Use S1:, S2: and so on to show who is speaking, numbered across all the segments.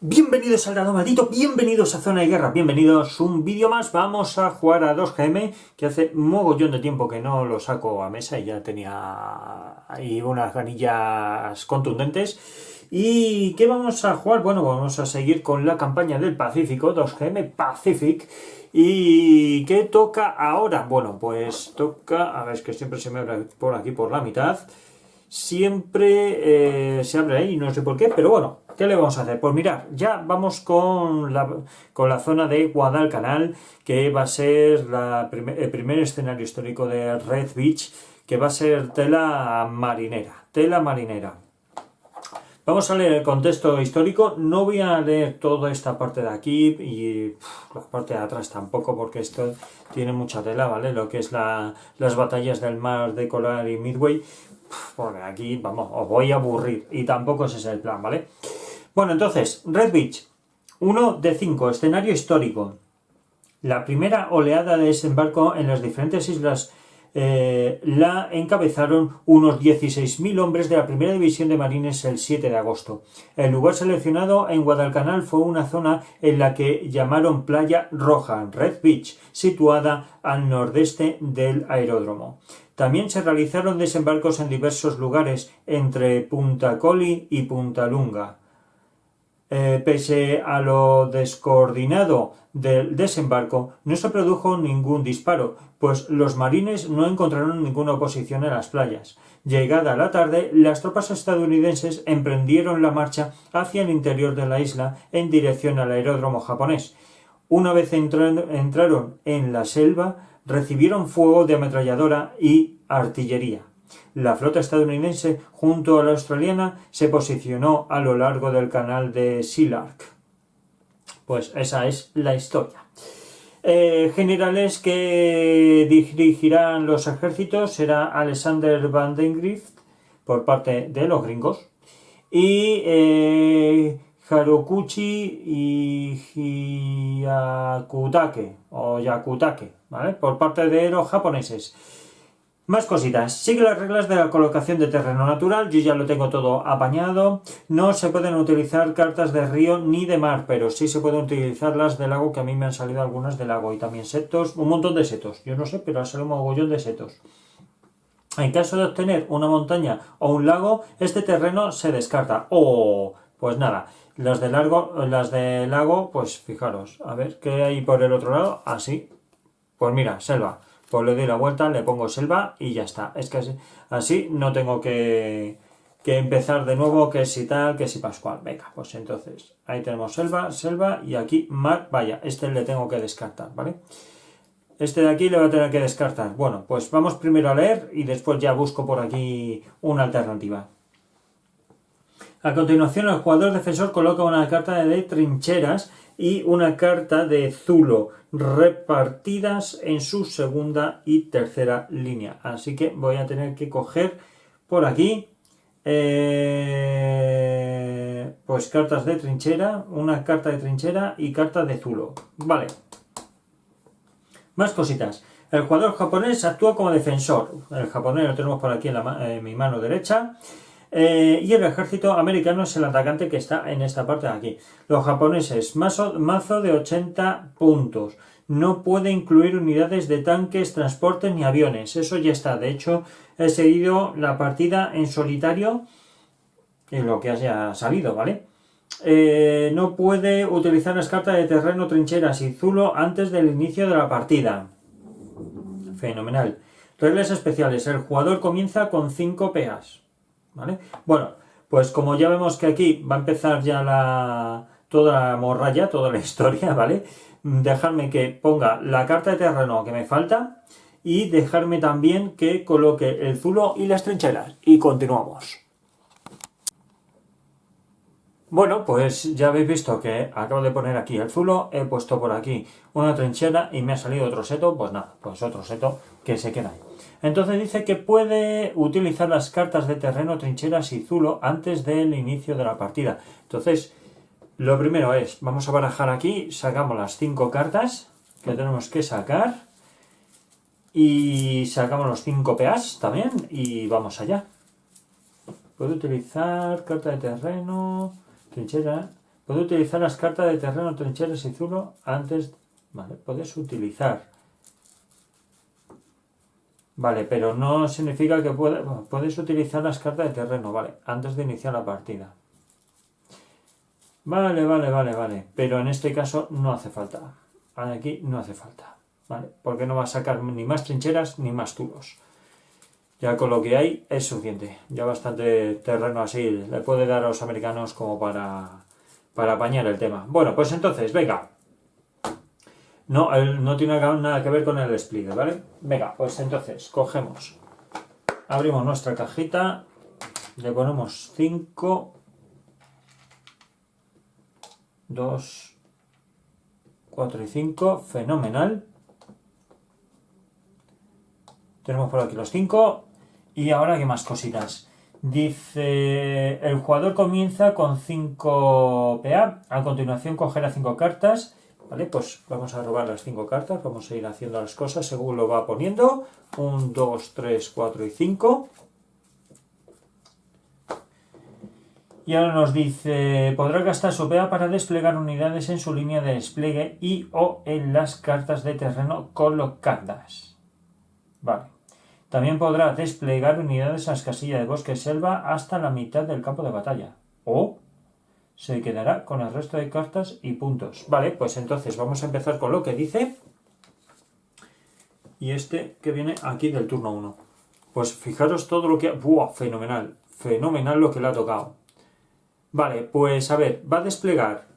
S1: Bienvenidos al Dado Maldito, bienvenidos a Zona de Guerra, bienvenidos a un vídeo más. Vamos a jugar a 2GM, que hace mogollón de tiempo que no lo saco a mesa y ya tenía ahí unas ganillas contundentes. ¿Y qué vamos a jugar? Bueno, vamos a seguir con la campaña del Pacífico, 2GM Pacific. ¿Y qué toca ahora? Bueno, pues toca, a ver, es que siempre se me abre por aquí por la mitad. Siempre se abre ahí, no sé por qué, pero bueno, ¿qué le vamos a hacer? Pues mirad, ya vamos con la zona de Guadalcanal, que va a ser el primer escenario histórico de Red Beach, que va a ser tela marinera. Vamos a leer el contexto histórico, no voy a leer toda esta parte de aquí y la parte de atrás tampoco, porque esto tiene mucha tela, ¿vale? Lo que es las batallas del mar de Coral y Midway, porque aquí, vamos, os voy a aburrir y tampoco ese es el plan, ¿vale? Bueno, entonces, Red Beach, 1 de 5, escenario histórico. La primera oleada de desembarco en las diferentes islas la encabezaron unos 16.000 hombres de la primera división de marines el 7 de agosto. El lugar seleccionado en Guadalcanal fue una zona en la que llamaron Playa Roja, Red Beach, situada al nordeste del aeródromo. También se realizaron desembarcos en diversos lugares entre Punta Collie y Punta Lunga. Pese a lo descoordinado del desembarco, no se produjo ningún disparo, pues los marines no encontraron ninguna oposición en las playas. Llegada la tarde, las tropas estadounidenses emprendieron la marcha hacia el interior de la isla en dirección al aeródromo japonés. Una vez entraron en la selva, recibieron fuego de ametralladora y artillería. La flota estadounidense, junto a la australiana, se posicionó a lo largo del canal de Sealark. Pues esa es la historia. Generales que dirigirán los ejércitos será Alexander Van den Grift por parte de los gringos y Harukuchi y Yakutake, ¿vale? Por parte de los japoneses. Más cositas. Sigue las reglas de la colocación de terreno natural. Yo ya lo tengo todo apañado. No se pueden utilizar cartas de río ni de mar, pero sí se pueden utilizar las de lago, que a mí me han salido algunas de lago. Y también setos, un montón de setos. Yo no sé, pero ha salido un mogollón de setos. En caso de obtener una montaña o un lago, este terreno se descarta. Pues nada. Las de lago, pues fijaros. A ver, ¿qué hay por el otro lado? Así. Pues mira, selva. Pues le doy la vuelta, le pongo selva y ya está. Es que así no tengo que empezar de nuevo, que si tal, que si pascual. Venga, pues entonces, ahí tenemos selva y aquí mar. Vaya, este le tengo que descartar, ¿vale? Este de aquí le voy a tener que descartar. Bueno, pues vamos primero a leer y después ya busco por aquí una alternativa. A continuación, el jugador defensor coloca una carta de trincheras y una carta de zulo repartidas en su segunda y tercera línea. Así que voy a tener que coger por aquí pues cartas de trinchera, una carta de trinchera y carta de zulo. Vale. Más cositas. El jugador japonés actúa como defensor. El japonés lo tenemos por aquí en mi mano derecha. Y el ejército americano es el atacante que está en esta parte de aquí. Los japoneses, mazo de 80 puntos. No puede incluir unidades de tanques, transportes ni aviones. Eso ya está. De hecho, he seguido la partida en solitario en lo que haya salido, ¿vale? No puede utilizar las cartas de terreno, trincheras y zulo antes del inicio de la partida. Fenomenal. Reglas especiales. El jugador comienza con 5 PAs. ¿Vale? Bueno, pues como ya vemos que aquí va a empezar ya toda la morralla, toda la historia, ¿vale? Dejarme que ponga la carta de terreno que me falta y dejarme también que coloque el zulo y las trincheras. Y continuamos. Bueno, pues ya habéis visto que acabo de poner aquí el zulo, he puesto por aquí una trinchera y me ha salido otro seto, pues nada, pues otro seto que se queda ahí. Entonces dice que puede utilizar las cartas de terreno, trincheras y zulo antes del inicio de la partida. Entonces, lo primero es, vamos a barajar aquí, sacamos las 5 cartas que tenemos que sacar y sacamos los 5 PAs también y vamos allá. Puede utilizar carta de terreno, trinchera. Puedo utilizar las cartas de terreno, trincheras y zulo antes... Vale, puedes utilizar. Vale, pero no significa que puedes utilizar las cartas de terreno, vale, antes de iniciar la partida. Vale. Pero en este caso no hace falta. Aquí no hace falta, ¿vale? Porque no va a sacar ni más trincheras ni más zulos. Ya con lo que hay es suficiente. Ya bastante terreno así le puede dar a los americanos como para apañar el tema. Bueno, pues entonces, venga. No, no tiene nada que ver con el despliegue, ¿vale? Venga, pues entonces, cogemos. Abrimos nuestra cajita. Le ponemos 5, 2, 4 y 5. Fenomenal. Tenemos por aquí los 5. Y ahora, ¿qué más cositas? Dice, el jugador comienza con 5 PA. A continuación cogerá 5 cartas. Vale, pues vamos a robar las 5 cartas. Vamos a ir haciendo las cosas según lo va poniendo. 1, 2, 3, 4 y 5. Y ahora nos dice, podrá gastar su PA para desplegar unidades en su línea de despliegue y o en las cartas de terreno colocadas. Vale. También podrá desplegar unidades en las casillas de bosque y selva hasta la mitad del campo de batalla. O se quedará con el resto de cartas y puntos. Vale, pues entonces vamos a empezar con lo que dice. Y este que viene aquí del turno 1. Pues fijaros todo lo que... ¡Buah! Fenomenal. Fenomenal lo que le ha tocado. Vale, pues a ver, va a desplegar.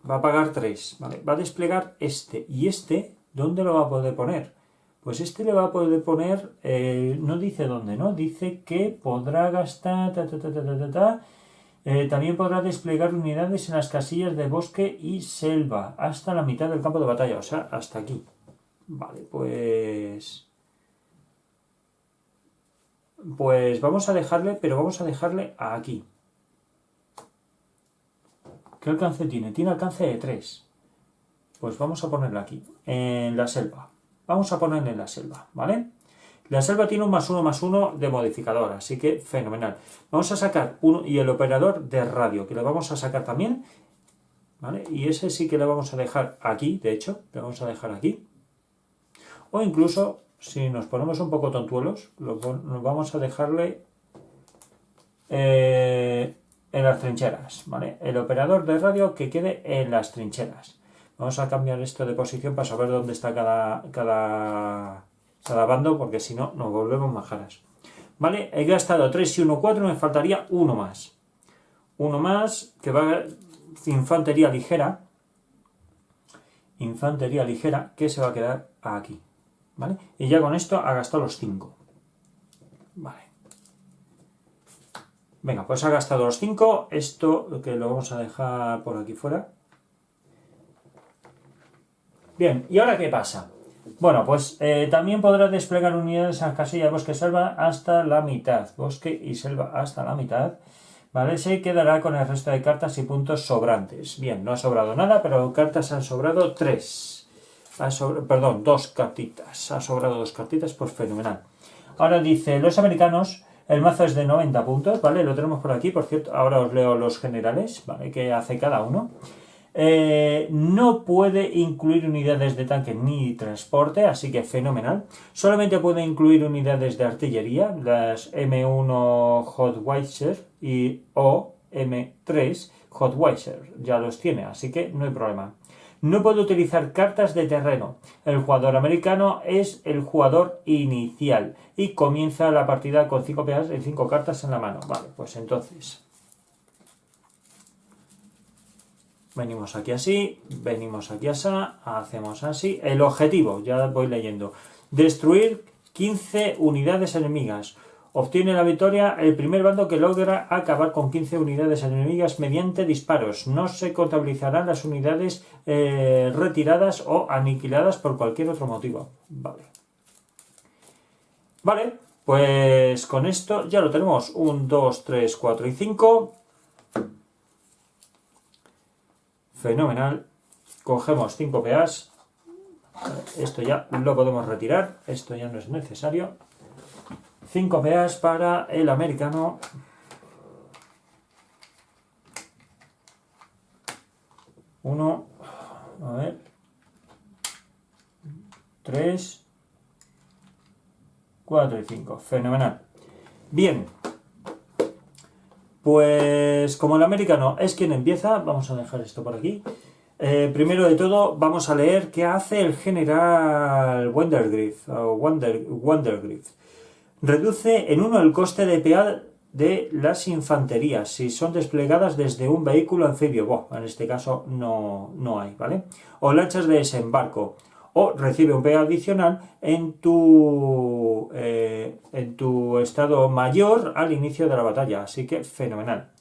S1: Va a pagar 3. Vale, va a desplegar este. ¿Y este dónde lo va a poder poner? Pues este le va a poder poner, no dice dónde, ¿no? Dice que podrá gastar, también podrá desplegar unidades en las casillas de bosque y selva, hasta la mitad del campo de batalla, o sea, hasta aquí. Vale, pues vamos a dejarle, pero vamos a dejarle aquí. ¿Qué alcance tiene? Tiene alcance de 3. Pues vamos a ponerle aquí, en la selva. Vamos a ponerle en la selva, ¿vale? La selva tiene un +1/+1 de modificador, así que fenomenal. Vamos a sacar uno y el operador de radio, que lo vamos a sacar también, ¿vale? Y ese sí que lo vamos a dejar aquí, de hecho, lo vamos a dejar aquí. O incluso, si nos ponemos un poco tontuelos, nos vamos a dejarle en las trincheras, ¿vale? El operador de radio que quede en las trincheras. Vamos a cambiar esto de posición para saber dónde está cada bando, porque si no, nos volvemos majaras. ¿Vale? He gastado 3 y 1, 4, me faltaría uno más. Uno más, que va a infantería ligera. Infantería ligera, que se va a quedar aquí. ¿Vale? Y ya con esto ha gastado los 5. Vale. Venga, pues ha gastado los 5. Esto que lo vamos a dejar por aquí fuera. Bien, ¿y ahora qué pasa? Bueno, pues también podrá desplegar unidades en casilla de bosque y selva hasta la mitad. Bosque y selva hasta la mitad. ¿Vale? Se quedará con el resto de cartas y puntos sobrantes. Bien, no ha sobrado nada, pero cartas han sobrado 3. Perdón, 2 cartitas. Ha sobrado 2 cartitas, pues fenomenal. Ahora dice, los americanos, el mazo es de 90 puntos, ¿vale? Lo tenemos por aquí, por cierto. Ahora os leo los generales, ¿vale? Que hace cada uno. No puede incluir unidades de tanque ni transporte, así que fenomenal. Solamente puede incluir unidades de artillería, las M1 Hotweiser y o M3 Hotweiser, ya los tiene, así que no hay problema. No puede utilizar cartas de terreno. El jugador americano es el jugador inicial y comienza la partida con 5 PAs y 5 cartas en la mano. Vale, pues entonces venimos aquí así, venimos aquí así, hacemos así. El objetivo, ya voy leyendo. Destruir 15 unidades enemigas. Obtiene la victoria el primer bando que logra acabar con 15 unidades enemigas mediante disparos. No se contabilizarán las unidades retiradas o aniquiladas por cualquier otro motivo. Vale. Vale, pues con esto ya lo tenemos. 1, 2, 3, 4 y 5. Fenomenal. Cogemos 5 PAs. Esto ya lo podemos retirar. Esto ya no es necesario. 5 PAs para el americano. 1, a ver, 3, 4 y 5. Fenomenal. Bien. Pues como el americano es quien empieza, vamos a dejar esto por aquí. Primero de todo vamos a leer qué hace el general Vandergrift. Reduce en 1 el coste de PA de las infanterías si son desplegadas desde un vehículo anfibio. Bueno, en este caso no hay, ¿vale? O lanchas de desembarco. O recibe un PA adicional en tu estado mayor al inicio de la batalla. Así que fenomenal.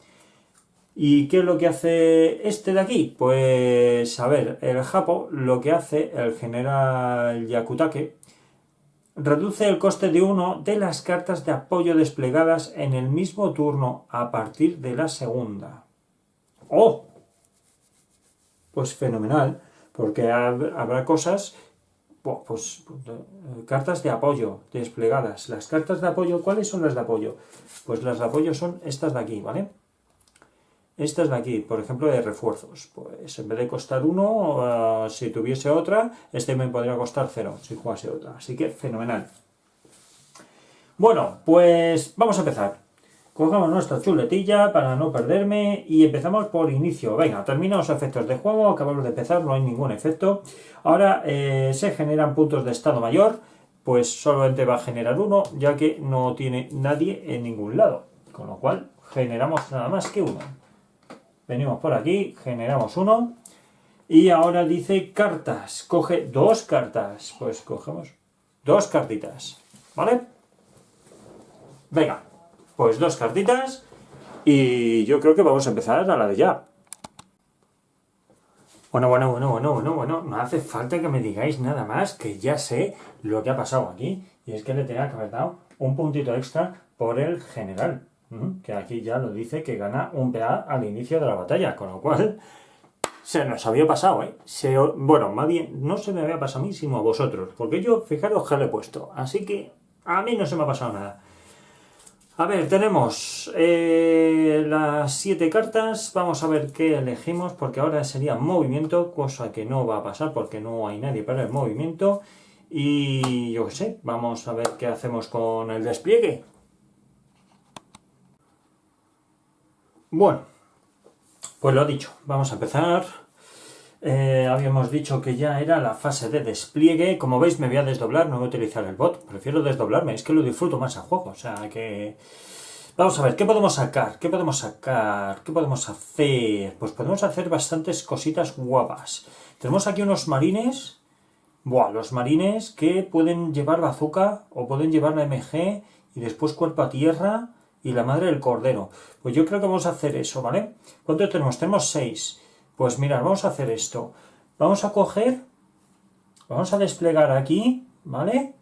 S1: ¿Y qué es lo que hace este de aquí? Pues, a ver, el Japo, lo que hace, el general Yakutake, reduce el coste de 1 de las cartas de apoyo desplegadas en el mismo turno a partir de la segunda. ¡Oh! Pues fenomenal, porque habrá cosas, pues cartas de apoyo desplegadas. Las cartas de apoyo, ¿cuáles son las de apoyo? Pues las de apoyo son estas de aquí, ¿vale? Estas de aquí, por ejemplo, de refuerzos. Pues en vez de costar 1, si tuviese otra, este me podría costar 0 si jugase otra. Así que fenomenal. Bueno, pues vamos a empezar. Cogemos nuestra chuletilla para no perderme y empezamos por inicio. Venga, termina los efectos de juego, acabamos de empezar, no hay ningún efecto. Ahora se generan puntos de estado mayor, pues solamente va a generar 1, ya que no tiene nadie en ningún lado. Con lo cual generamos nada más que 1. Venimos por aquí, generamos 1 y ahora dice cartas. Coge 2 cartas. Pues cogemos 2 cartitas, ¿vale? Venga, pues 2 cartitas y yo creo que vamos a empezar a la de ya. Bueno, no hace falta que me digáis nada más, que ya sé lo que ha pasado aquí. Y es que le tenía que haber dado un puntito extra por el general. Que aquí ya lo dice que gana un PA al inicio de la batalla, con lo cual se nos había pasado, ¿eh? Bueno, más bien no se me había pasado a mí, sino a vosotros, porque yo, fijaros que le he puesto, así que a mí no se me ha pasado nada. A ver, tenemos las 7 cartas, vamos a ver qué elegimos, porque ahora sería movimiento, cosa que no va a pasar porque no hay nadie para el movimiento, y yo qué sé, vamos a ver qué hacemos con el despliegue. Bueno, pues lo dicho, vamos a empezar. Habíamos dicho que ya era la fase de despliegue. Como veis, me voy a desdoblar, no voy a utilizar el bot. Prefiero desdoblarme, es que lo disfruto más a juego. O sea que... Vamos a ver, ¿qué podemos sacar? ¿Qué podemos sacar? ¿Qué podemos hacer? Pues podemos hacer bastantes cositas guapas. Tenemos aquí unos marines. Buah, los marines que pueden llevar bazooka o pueden llevar la MG y después cuerpo a tierra y la madre del cordero. Pues yo creo que vamos a hacer eso, ¿vale? ¿Cuántos tenemos? Tenemos 6. Pues mirad, vamos a hacer esto. Vamos a coger, vamos a desplegar aquí, ¿vale?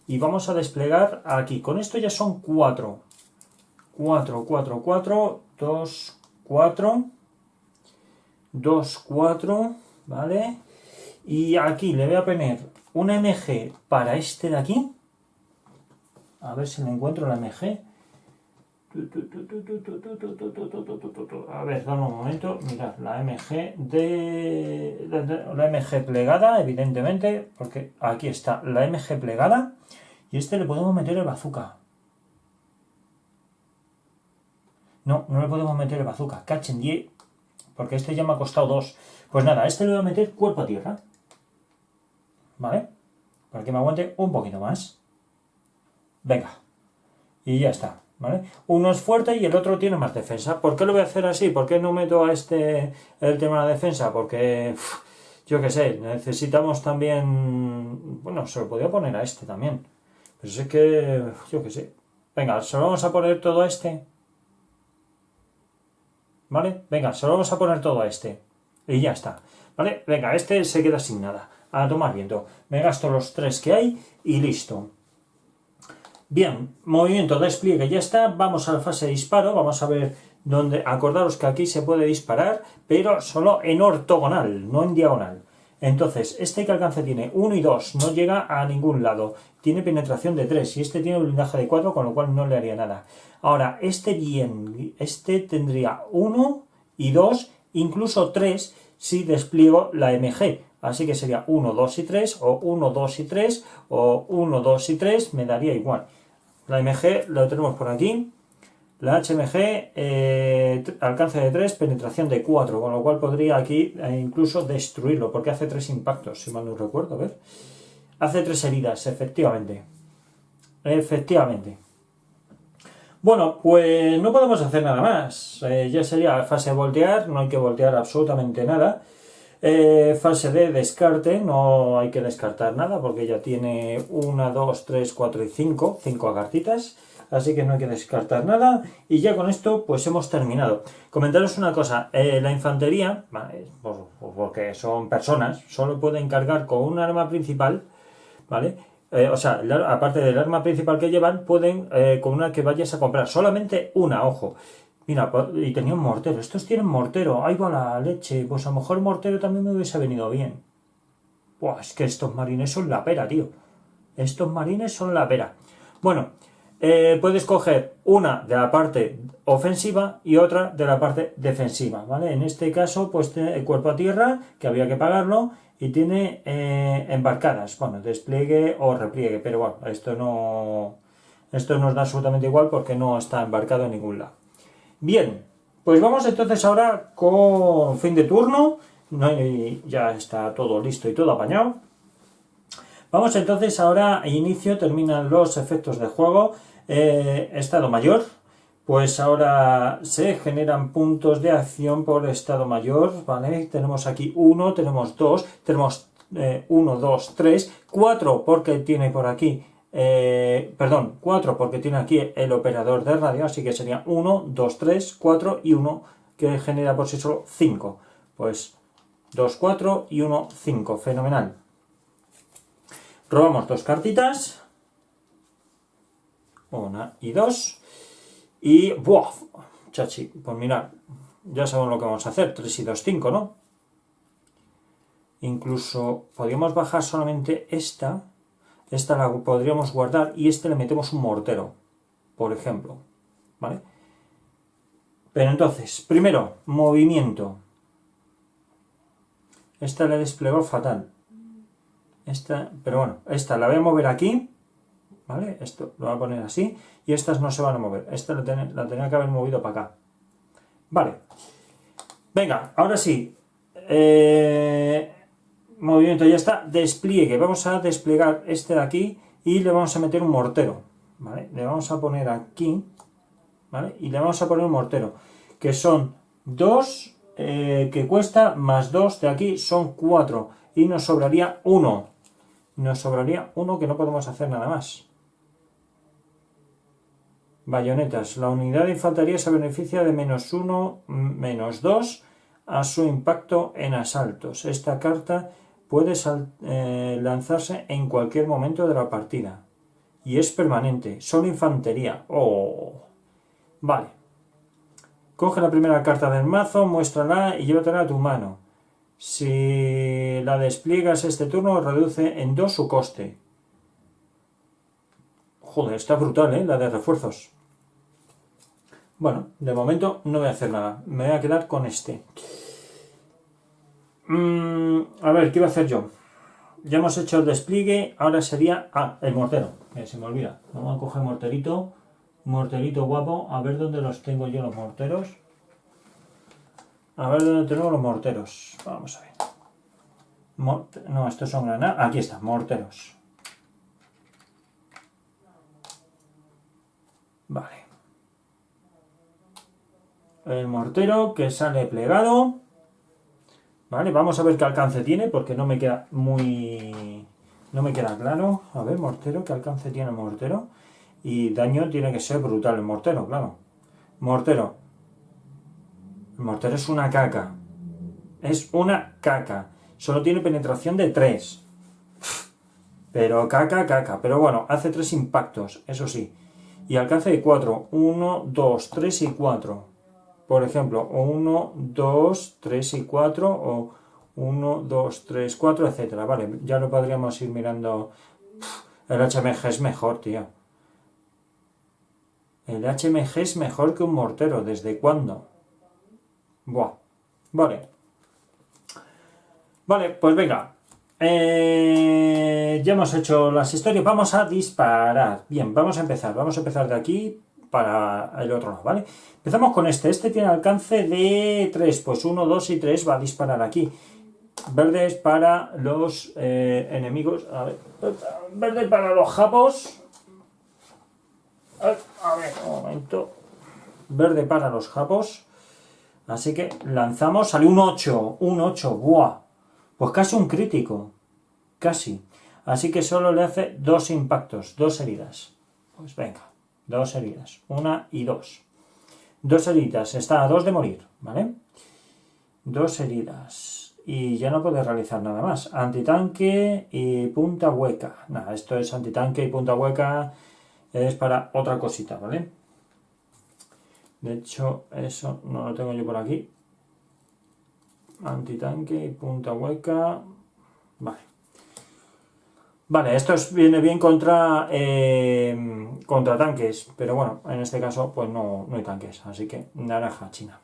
S1: Y vamos a desplegar aquí. Con esto ya son 4. 4, 4, 4, 2, 4, 2, 4, ¿vale? Y aquí le voy a poner una MG para este de aquí. A ver si le encuentro la MG. A ver, dame un momento. Mirad, la MG la MG plegada, evidentemente, porque aquí está la MG plegada. Y este le podemos meter el bazooka. No le podemos meter el bazooka. Cachen 10, porque este ya me ha costado 2. Pues nada, a este le voy a meter cuerpo a tierra. ¿Vale? Para que me aguante un poquito más. Venga. Y ya está. ¿Vale? Uno es fuerte y el otro tiene más defensa. ¿Por qué lo voy a hacer así? ¿Por qué no meto a este el tema de la defensa? Porque, yo qué sé, necesitamos también... Bueno, se lo podría poner a este también. Pero es que, yo qué sé. Venga, se lo vamos a poner todo a este. ¿Vale? Venga, se lo vamos a poner todo a este. Y ya está. ¿Vale? Venga, este se queda sin nada. A tomar viento. Me gasto los 3 que hay y listo. Bien, movimiento, despliegue, ya está. Vamos a la fase de disparo. Vamos a ver dónde. Acordaros que aquí se puede disparar, pero solo en ortogonal, no en diagonal. Entonces, este que alcance tiene 1 y 2, no llega a ningún lado. Tiene penetración de 3 y este tiene blindaje de 4, con lo cual no le haría nada. Ahora, este tendría 1 y 2, incluso 3, si despliego la MG. Así que sería 1, 2 y 3, o 1, 2 y 3, o 1, 2 y 3, me daría igual. La MG lo tenemos por aquí. La HMG, alcance de 3, penetración de 4, con lo cual podría aquí incluso destruirlo, porque hace 3 impactos, si mal no recuerdo, a ver. Hace 3 heridas, efectivamente. Efectivamente. Bueno, pues no podemos hacer nada más. Ya sería fase de voltear, no hay que voltear absolutamente nada. Fase de descarte, no hay que descartar nada porque ya tiene 1, 2, 3, 4 y 5 cartitas, así que no hay que descartar nada y ya con esto pues hemos terminado. Comentaros una cosa, la infantería, ¿vale? Porque son personas, solo pueden cargar con un arma principal, ¿vale? O sea, aparte del arma principal que llevan, pueden con una que vayas a comprar, solamente una, ojo. Mira, y tenía un mortero. Estos tienen mortero. Ahí va la leche. Pues a lo mejor mortero también me hubiese venido bien. Buah, es que estos marines son la pera, tío. Estos marines son la pera. Bueno, puedes coger una de la parte ofensiva y otra de la parte defensiva, ¿vale? En este caso, pues tiene el cuerpo a tierra, que había que pagarlo, y tiene embarcadas. Bueno, despliegue o repliegue, pero bueno, esto nos da absolutamente igual porque no está embarcado en ningún lado. Bien, pues vamos entonces ahora con fin de turno. Ya está todo listo y todo apañado. Vamos entonces ahora a inicio, terminan los efectos de juego. Estado mayor. Pues ahora se generan puntos de acción por estado mayor, ¿vale? Tenemos aquí 1, tenemos 2, tenemos 1, 2, 3, 4 porque tiene por aquí... 4 porque tiene aquí el operador de radio, así que sería 1, 2, 3, 4 y 1 que genera por sí solo 5. Pues 2, 4 y 1, 5. Fenomenal. Robamos 2 cartitas. 1 y 2. Y... ¡buah! Chachi, pues mirad, ya sabemos lo que vamos a hacer. 3 y 2, 5, ¿no? Incluso podríamos bajar solamente esta. Esta la podríamos guardar y le metemos un mortero, por ejemplo, ¿vale? Pero entonces, primero, movimiento. Esta la he desplegado fatal. Pero bueno, esta la voy a mover aquí, ¿vale? Esto lo voy a poner así y estas no se van a mover. Esta la tenía que haber movido para acá. Vale. Venga, ahora sí. Movimiento ya está, despliegue, vamos a desplegar este de aquí y le vamos a meter un mortero, ¿vale? Le vamos a poner aquí, ¿vale? Y le vamos a poner un mortero, que son 2, que cuesta, más 2 de aquí, son 4, y nos sobraría 1, que no podemos hacer nada más. Bayonetas, la unidad de infantería se beneficia de -1, -2 a su impacto en asaltos. Esta carta puede lanzarse en cualquier momento de la partida. Y es permanente. Solo infantería. ¡Oh! Vale. Coge la primera carta del mazo, muéstrala y llévatela a tu mano. Si la despliegas este turno, reduce en 2 su coste. Joder, está brutal, la de refuerzos. Bueno, de momento no voy a hacer nada. Me voy a quedar con este. A ver, ¿qué iba a hacer yo? Ya hemos hecho el despliegue, ahora sería... el mortero, se me olvida. Vamos a coger morterito, morterito guapo, a ver dónde los tengo yo los morteros. A ver dónde tengo los morteros. Vamos a ver. No, estos son granadas. Aquí están, morteros. Vale. El mortero que sale plegado. Vale, vamos a ver qué alcance tiene, porque no me queda claro. A ver, mortero, ¿qué alcance tiene el mortero? Y daño tiene que ser brutal el mortero, claro. Mortero. El mortero es una caca. Es una caca. Solo tiene penetración de 3. Pero caca. Pero bueno, hace 3 impactos, eso sí. Y alcance de 4. 1, 2, 3 y 4. Por ejemplo, 1, 2, 3 y 4, o 1, 2, 3, 4, etcétera. Vale, ya lo podríamos ir mirando. El HMG es mejor, tío. El HMG es mejor que un mortero. ¿Desde cuándo? Buah. Vale. Vale, pues venga. Ya hemos hecho las historias. Vamos a disparar. Bien, vamos a empezar de aquí para el otro lado, ¿vale? Empezamos con este. Este tiene alcance de 3. Pues 1, 2 y 3 va a disparar aquí. Verdes para los enemigos. A ver. Verde para los japos. A ver, un momento. Verde para los japos. Así que lanzamos. Sale un 8. Un 8. ¡Buah! Pues casi un crítico. Casi. Así que solo le hace 2 impactos. 2 heridas. Pues venga. 2 heridas. 1 y 2. 2 heridas. Está a 2 de morir. ¿Vale? 2 heridas. Y ya no puede realizar nada más. Antitanque y punta hueca. Nada, esto es antitanque y punta hueca. Es para otra cosita, ¿vale? De hecho, eso no lo tengo yo por aquí. Antitanque y punta hueca. Vale. Vale, esto viene bien contra tanques. Pero bueno, en este caso, pues no hay tanques. Así que naranja china.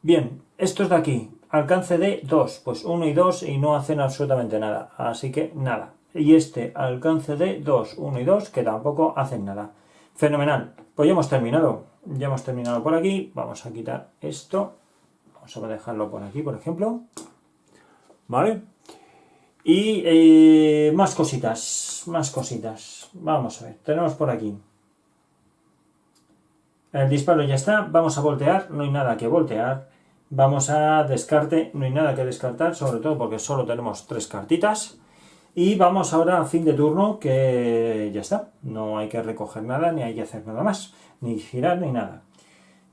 S1: Bien, estos de aquí. Alcance de 2. Pues 1 y 2 y no hacen absolutamente nada. Así que nada. Y este alcance de 2, 1 y 2 que tampoco hacen nada. Fenomenal. Pues ya hemos terminado. Ya hemos terminado por aquí. Vamos a quitar esto. Vamos a dejarlo por aquí, por ejemplo. ¿Vale? Y más cositas. Más cositas. Vamos a ver. Tenemos por aquí. El disparo ya está. Vamos a voltear. No hay nada que voltear. Vamos a descarte. No hay nada que descartar. Sobre todo porque solo tenemos 3 cartitas. Y vamos ahora a fin de turno, que ya está. No hay que recoger nada, ni hay que hacer nada más. Ni girar, ni nada.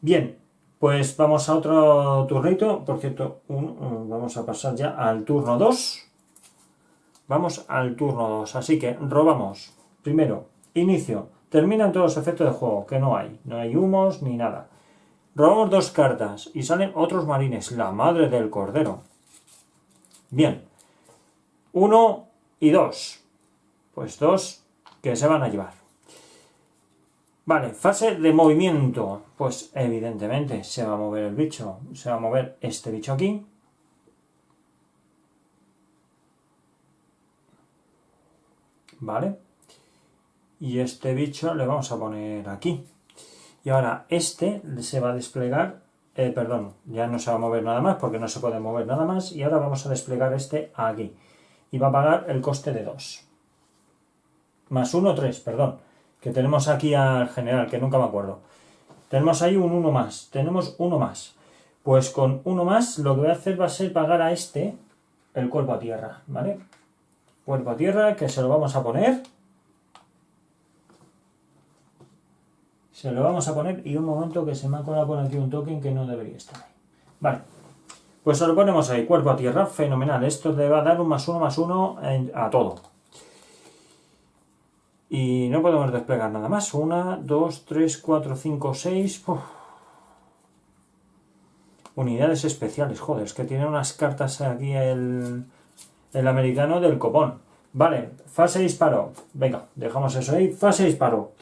S1: Bien, pues vamos a otro turnito. Por cierto, vamos a pasar ya al turno 2. Vamos al turno 2. Así que robamos. Primero, inicio. Terminan todos los efectos de juego, que no hay. No hay humos, ni nada. Robamos 2 cartas y salen otros marines. La madre del cordero. Bien. 1 y 2. Pues 2 que se van a llevar. Vale, fase de movimiento. Pues evidentemente se va a mover el bicho. Se va a mover este bicho aquí. Vale. Y este bicho le vamos a poner aquí. Y ahora este se va a desplegar. Perdón, ya no se va a mover nada más porque no se puede mover nada más. Y ahora vamos a desplegar este aquí. Y va a pagar el coste de 2. Más 1, 3, perdón. Que tenemos aquí al general, que nunca me acuerdo. Tenemos ahí un 1 más. Tenemos 1 más. Pues con 1 más lo que voy a hacer va a ser pagar a este el cuerpo a tierra, ¿vale? Cuerpo a tierra, que se lo vamos a poner. Se lo vamos a poner y un momento que se me ha colado por aquí un token que no debería estar ahí. Vale. Pues se lo ponemos ahí, cuerpo a tierra, fenomenal. Esto le va a dar un +1/+1 a todo. Y no podemos desplegar nada más. 1, 2, 3, 4, 5, 6. Unidades especiales, joder, es que tiene unas cartas aquí el americano del copón. Vale, fase disparo. Venga, dejamos eso ahí. Fase disparo.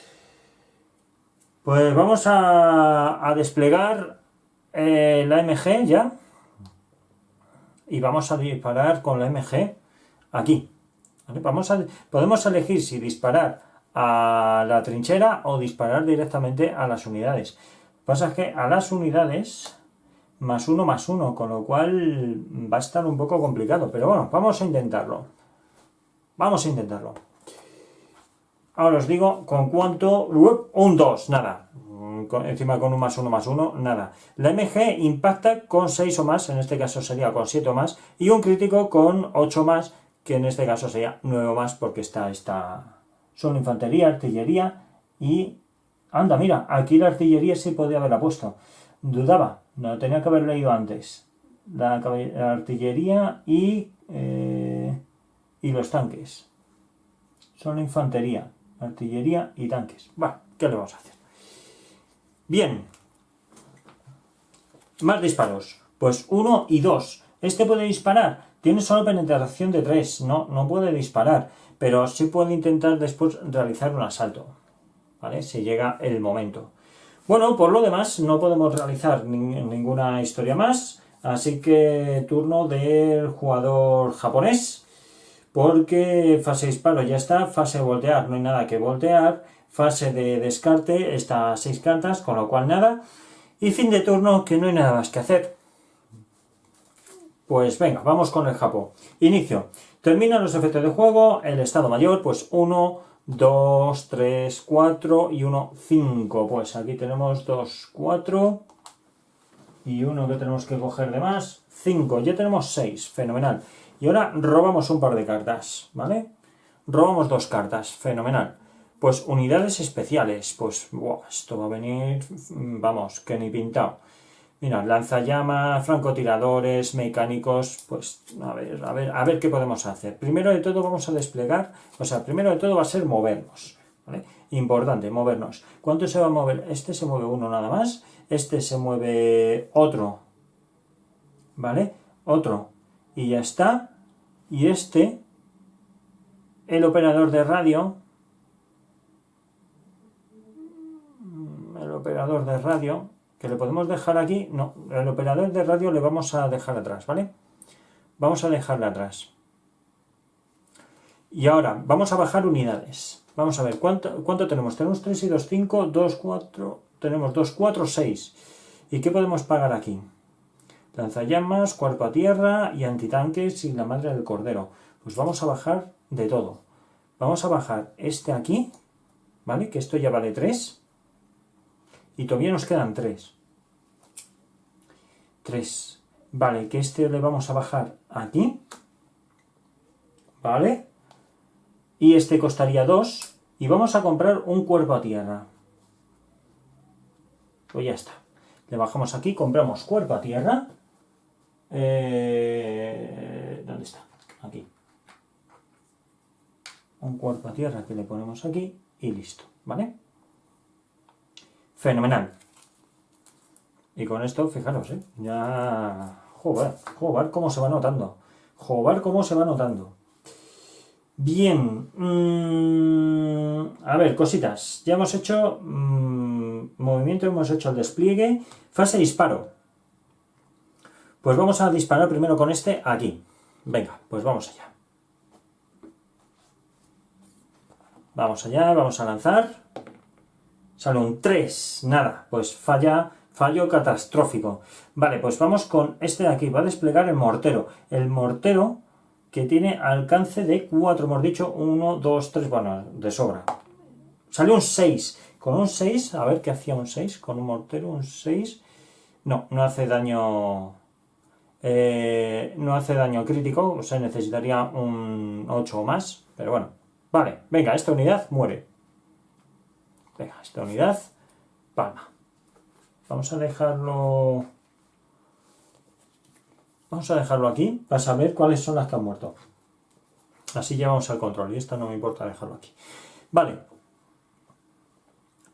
S1: Pues vamos a desplegar la MG ya. Y vamos a disparar con la MG aquí. ¿Vale? Podemos elegir si disparar a la trinchera o disparar directamente a las unidades. Lo que pasa es que a las unidades +1/+1, con lo cual va a estar un poco complicado. Pero bueno, vamos a intentarlo. Vamos a intentarlo. Ahora os digo con cuánto. Un 2, nada. Encima con un +1/+1, nada. La MG impacta con 6 o más, en este caso sería con 7 o más, y un crítico con 8 más, que en este caso sería 9 o más, porque está solo infantería, artillería y... Anda, mira, aquí la artillería sí podía haberla puesto. Dudaba, no tenía que haber leído antes. La artillería y los tanques. Solo infantería, artillería y tanques. Bueno, ¿qué le vamos a hacer? Bien. Más disparos. Pues 1 y 2. Este puede disparar. Tiene solo penetración de 3. No puede disparar. Pero sí puede intentar después realizar un asalto. ¿Vale? Si llega el momento. Bueno, por lo demás no podemos realizar ninguna historia más. Así que turno del jugador japonés, porque fase disparo ya está, fase de voltear no hay nada que voltear, fase de descarte está 6 cartas, con lo cual nada, y fin de turno que no hay nada más que hacer. Pues venga, vamos con el Japón. Inicio. Terminan los efectos de juego, el estado mayor, pues 1, 2, 3, 4 y 1, 5. Pues aquí tenemos 2, 4 y uno que tenemos que coger de más, 5. Ya tenemos 6, fenomenal. Y ahora robamos un par de cartas, ¿vale? Robamos 2 cartas, fenomenal. Pues unidades especiales, pues esto va a venir, vamos, que ni pintado. Mira, lanzallamas, francotiradores, mecánicos, pues a ver qué podemos hacer. Primero de todo vamos a desplegar, primero de todo va a ser movernos, ¿vale? Importante, movernos. ¿Cuánto se va a mover? Este se mueve uno nada más, este se mueve otro, ¿vale? Otro, y ya está. Y este, el operador de radio, que le podemos dejar aquí, no, el operador de radio le vamos a dejar atrás, ¿vale? Vamos a dejarle atrás. Y ahora, vamos a bajar unidades. Vamos a ver, ¿cuánto tenemos? Tenemos 3 y 2, 5, 2, 4, tenemos 2, 4, 6. ¿Y qué podemos pagar aquí? Lanzallamas, cuerpo a tierra y antitanques y la madre del cordero. Pues vamos a bajar de todo. Vamos a bajar este aquí, ¿vale? Que esto ya vale 3. Y todavía nos quedan 3. 3. Vale, que este le vamos a bajar aquí. ¿Vale? Y este costaría 2. Y vamos a comprar un cuerpo a tierra. Pues ya está. Le bajamos aquí, compramos cuerpo a tierra. ¿Dónde está? Aquí. Un cuerpo a tierra que le ponemos aquí y listo. ¿Vale? Fenomenal. Y con esto, fijaros, ya... Joder, cómo se va notando. Joder, cómo se va notando. Bien. A ver, cositas. Ya hemos hecho movimiento, hemos hecho el despliegue. Fase disparo. Pues vamos a disparar primero con este aquí. Venga, pues vamos allá. Vamos allá, vamos a lanzar. Sale un 3, nada, pues fallo catastrófico. Vale, pues vamos con este de aquí, va a desplegar el mortero. El mortero que tiene alcance de 4, hemos dicho, 1, 2, 3, bueno, de sobra. Salió un 6, con un 6, a ver qué hacía un 6, con un mortero, un 6. No hace daño... no hace daño crítico, o sea, necesitaría un 8 o más, pero bueno. Vale, venga, esta unidad muere. Venga, esta unidad, palma. Vamos a dejarlo aquí para saber cuáles son las que han muerto. Así llevamos al control y esta no me importa dejarlo aquí. Vale.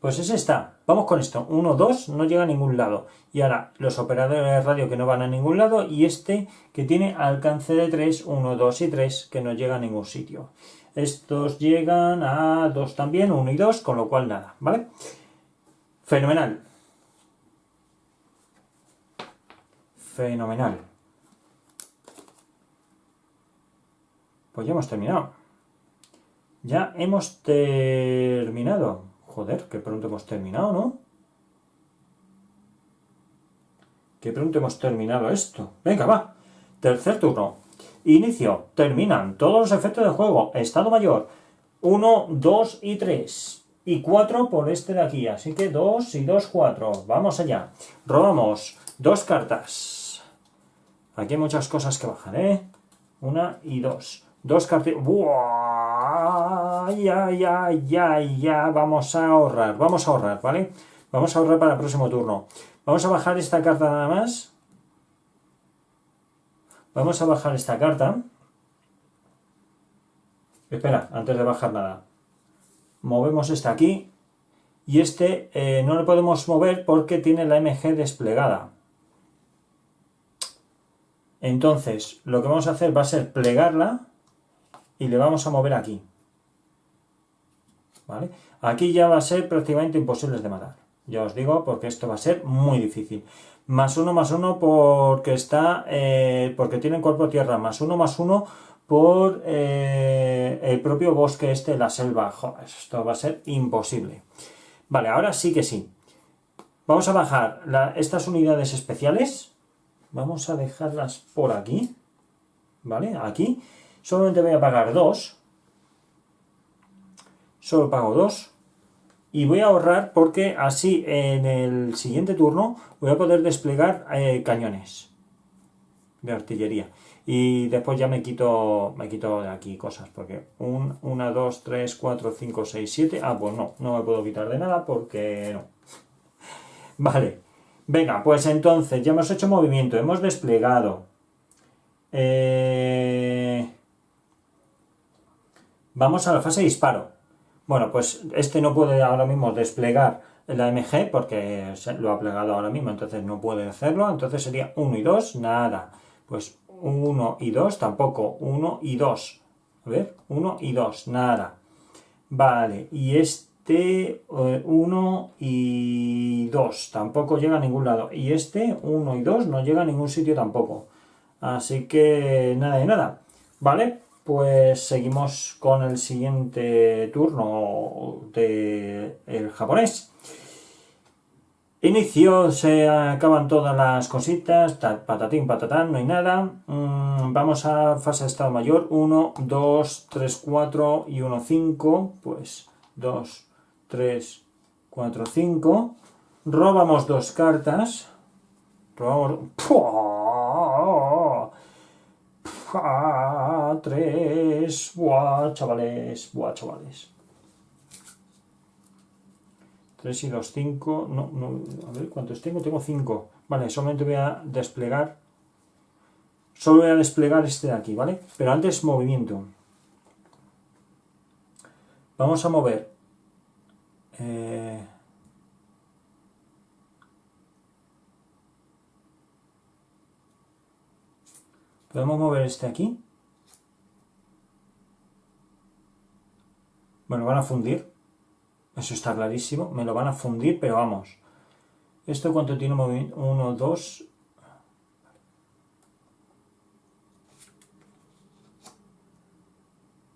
S1: Pues ese está. Vamos con esto. 1, 2, no llega a ningún lado. Y ahora los operadores de radio que no van a ningún lado y este que tiene alcance de 3, 1, 2 y 3 que no llega a ningún sitio. Estos llegan a 2 también, 1 y 2, con lo cual nada, ¿vale? Fenomenal. Fenomenal. Pues ya hemos terminado. Ya hemos terminado. Joder, qué pronto hemos terminado, ¿no? Qué pronto hemos terminado esto. Venga, va. Tercer turno. Inicio. Terminan todos los efectos de juego. Estado mayor. 1, 2 y 3. Y 4 por este de aquí. Así que 2 y 2, 4. Vamos allá. Robamos 2 cartas. Aquí hay muchas cosas que bajan, ¿eh? 1 y 2. 2 cartas. ¡Buah! Ya. Vamos a ahorrar, ¿vale? Vamos a ahorrar para el próximo turno. Vamos a bajar esta carta nada más. Vamos a bajar esta carta. Espera, antes de bajar nada. Movemos esta aquí. Y este no lo podemos mover porque tiene la MG desplegada. Entonces, lo que vamos a hacer va a ser plegarla y le vamos a mover aquí. ¿Vale? Aquí ya va a ser prácticamente imposible de matar. Ya os digo, porque esto va a ser muy difícil. Más uno porque está. Porque tienen cuerpo tierra. Más uno por el propio bosque este de la selva. Joder, esto va a ser imposible. Vale, ahora sí que sí. Vamos a bajar estas unidades especiales. Vamos a dejarlas por aquí. ¿Vale? Aquí. Solamente voy a pagar 2. Solo pago 2. Y voy a ahorrar porque así en el siguiente turno voy a poder desplegar cañones de artillería. Y después ya me quito de aquí cosas. Porque 1, 2, 3, 4, 5, 6, 7. Ah, pues no me puedo quitar de nada porque no. Vale. Venga, pues entonces ya hemos hecho movimiento, hemos desplegado. Vamos a la fase de disparo. Bueno, pues este no puede ahora mismo desplegar la MG porque lo ha plegado ahora mismo, entonces no puede hacerlo. Entonces sería 1 y 2, nada. Pues 1 y 2 tampoco. 1 y 2. A ver, 1 y 2, nada. Vale, y este 1 y 2 tampoco llega a ningún lado. Y este 1 y 2 no llega a ningún sitio tampoco. Así que nada de nada. Vale, pues seguimos con el siguiente turno del japonés. Inicio, se acaban todas las cositas, patatín, patatán, no hay nada. Vamos a fase de estado mayor, 1, 2, 3, 4 y 1, 5. Pues 2, 3, 4, 5. Robamos 2 cartas. Robamos... ¡Puah! 3. Buah, chavales. 3 y 2, 5. No, a ver cuántos tengo. Tengo 5. Vale, solamente voy a desplegar. Solo voy a desplegar este de aquí, ¿vale? Pero antes movimiento. Vamos a mover. Podemos mover este aquí. Me lo van a fundir. Eso está clarísimo. Me lo van a fundir, pero vamos. ¿Esto cuánto tiene movimiento? 1, 2.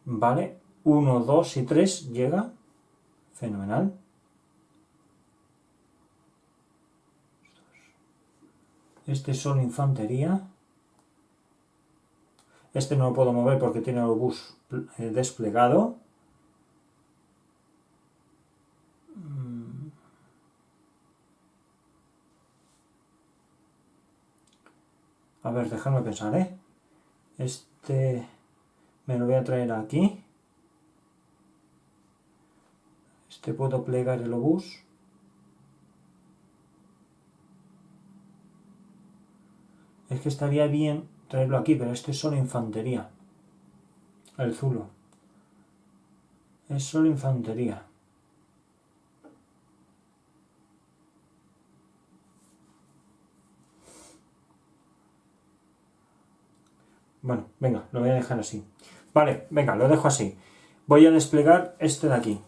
S1: Vale. 1, 2 y 3 llega. Fenomenal. Este es solo infantería. Este no lo puedo mover porque tiene el obús desplegado. A ver, dejadme pensar, ¿eh? Este me lo voy a traer aquí. Este puedo plegar el obús. Es que estaría bien traerlo aquí, pero este es solo infantería. El zulo. Es solo infantería. Bueno, venga, lo voy a dejar así. Vale, venga, lo dejo así. Voy a desplegar este de aquí.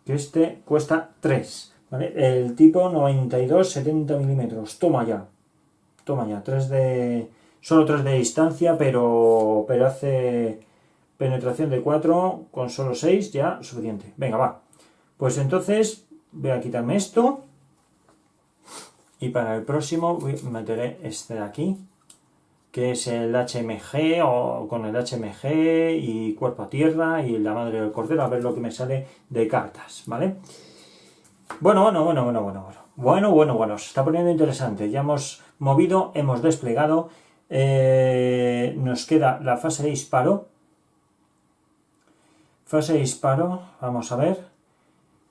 S1: Que este cuesta 3. ¿Vale? El tipo 92, 70 milímetros. Toma ya. 3 de... Solo 3 de distancia, pero hace penetración de 4 con solo 6, ya suficiente. Venga, va. Pues entonces voy a quitarme esto. Y para el próximo meteré este de aquí, que es el HMG o con el HMG y cuerpo a tierra y la madre del cordero, a ver lo que me sale de cartas, ¿vale? Bueno, se está poniendo interesante. Ya hemos movido, hemos desplegado. Nos queda la fase de disparo. Fase de disparo, vamos a ver.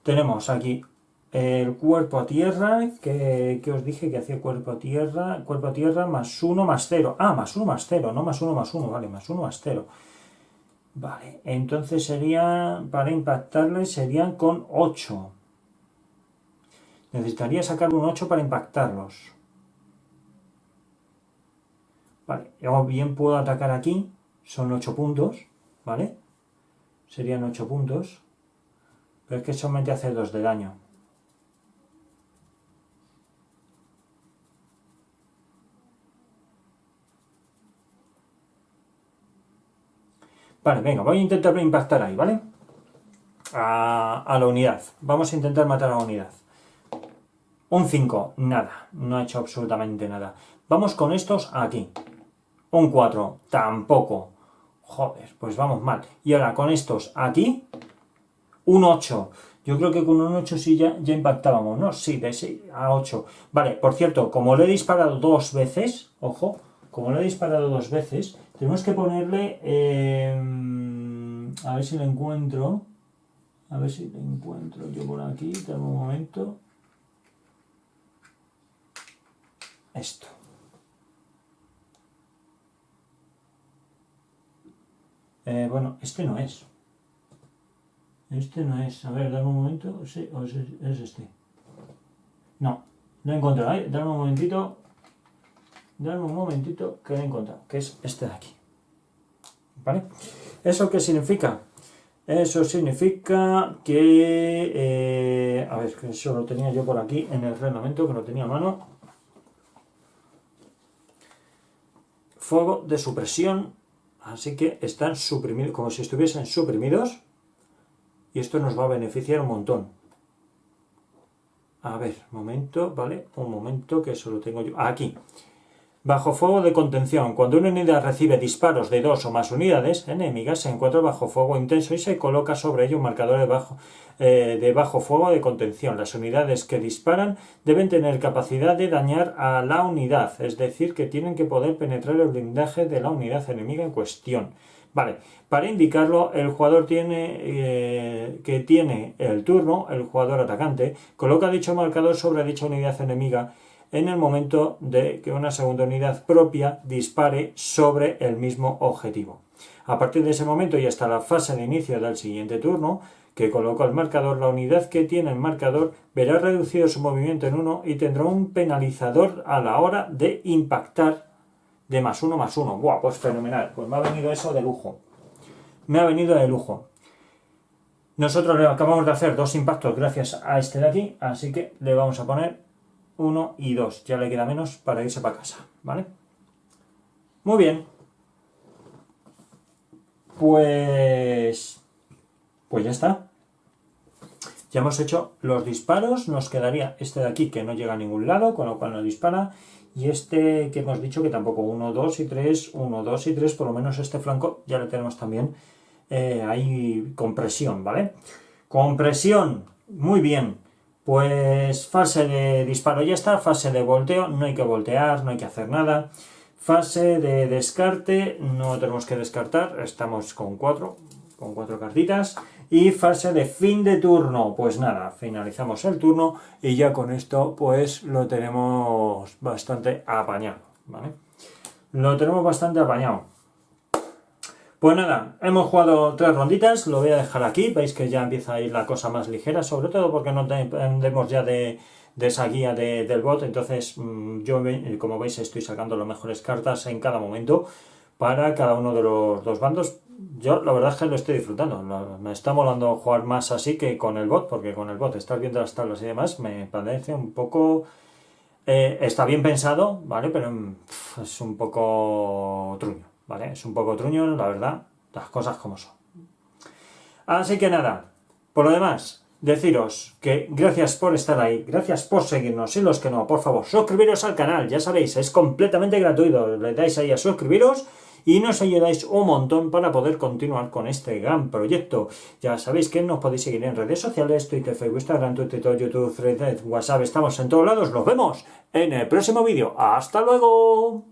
S1: Tenemos aquí el cuerpo a tierra, que os dije que hacía cuerpo a tierra más 1 más 0. Ah, más 1 más 0, no más 1 más 1, vale, más 1 más 0. Vale, entonces sería, para impactarle serían con 8. Necesitaría sacar un 8 para impactarlos. Vale, yo bien puedo atacar aquí, son 8 puntos, ¿vale? Serían 8 puntos, pero es que solamente hace 2 de daño. Vale, venga, voy a intentar impactar ahí, ¿vale? A la unidad. Vamos a intentar matar a la unidad. Un 5, nada, no ha hecho absolutamente nada. Vamos con estos aquí. Un 4, tampoco. Joder, pues vamos mal. Y ahora con estos aquí, un 8. Yo creo que con un 8 sí ya impactábamos, ¿no? Sí, de 6 a 8. Vale, por cierto, como lo he disparado 2 veces, ojo, como lo he disparado 2 veces, tenemos que ponerle... a ver si lo encuentro. A ver si lo encuentro yo por aquí, dame un momento. Esto. Bueno, este no es. Este no es. A ver, dame un momento. Sí, o es este. No, lo he encontrado. Dame un momentito. Dame un momentito que lo he encontrado. Que es este de aquí. ¿Vale? ¿Eso qué significa? Eso significa que... a ver, que eso lo tenía yo por aquí en el reglamento, que lo tenía a mano. Fuego de supresión. Así que están suprimidos, como si estuviesen suprimidos. Y esto nos va a beneficiar un montón. A ver, momento, ¿vale? Un momento, que eso lo tengo yo. Aquí. Bajo fuego de contención. Cuando una unidad recibe disparos de 2 o más unidades enemigas, se encuentra bajo fuego intenso y se coloca sobre ello un marcador de bajo fuego de contención. Las unidades que disparan deben tener capacidad de dañar a la unidad, es decir, que tienen que poder penetrar el blindaje de la unidad enemiga en cuestión. Vale, para indicarlo, el jugador que tiene el turno, el jugador atacante, coloca dicho marcador sobre dicha unidad enemiga en el momento de que una segunda unidad propia dispare sobre el mismo objetivo. A partir de ese momento y hasta la fase de inicio del siguiente turno, que coloca el marcador, la unidad que tiene el marcador verá reducido su movimiento en 1 y tendrá un penalizador a la hora de impactar de +1/+1. ¡Buah! Pues fenomenal. Pues me ha venido eso de lujo. Me ha venido de lujo. Nosotros le acabamos de hacer 2 impactos gracias a este de aquí, así que le vamos a poner 1 y 2. Ya le queda menos para irse para casa, ¿vale? Muy bien. Pues ya está. Ya hemos hecho los disparos. Nos quedaría este de aquí que no llega a ningún lado, con lo cual no dispara. Y este que hemos dicho que tampoco. 1, 2 y 3. 1, 2 y 3. Por lo menos este flanco ya le tenemos también ahí con presión, ¿vale? Con presión. Muy bien. Pues fase de disparo ya está, fase de volteo, no hay que voltear, no hay que hacer nada. Fase de descarte, no tenemos que descartar, estamos con 4 cartitas. Y fase de fin de turno, pues nada, finalizamos el turno y ya con esto pues lo tenemos bastante apañado, ¿vale? Lo tenemos bastante apañado. Pues nada, hemos jugado 3 ronditas, lo voy a dejar aquí, veis que ya empieza a ir la cosa más ligera, sobre todo porque no dependemos ya de esa guía del bot, entonces yo, como veis, estoy sacando las mejores cartas en cada momento para cada uno de los 2 bandos. Yo la verdad es que lo estoy disfrutando, me está molando jugar más así que con el bot, porque con el bot estar viendo las tablas y demás me parece un poco... está bien pensado, ¿vale? Pero es un poco truño. ¿Vale? Es un poco truño, la verdad, las cosas como son. Así que nada, por lo demás, deciros que gracias por estar ahí, gracias por seguirnos, y los que no, por favor, suscribiros al canal, ya sabéis, es completamente gratuito, le dais ahí a suscribiros y nos ayudáis un montón para poder continuar con este gran proyecto. Ya sabéis que nos podéis seguir en redes sociales, Twitter, Facebook, Instagram, Twitter, YouTube, Threads, WhatsApp, estamos en todos lados, nos vemos en el próximo vídeo, ¡hasta luego!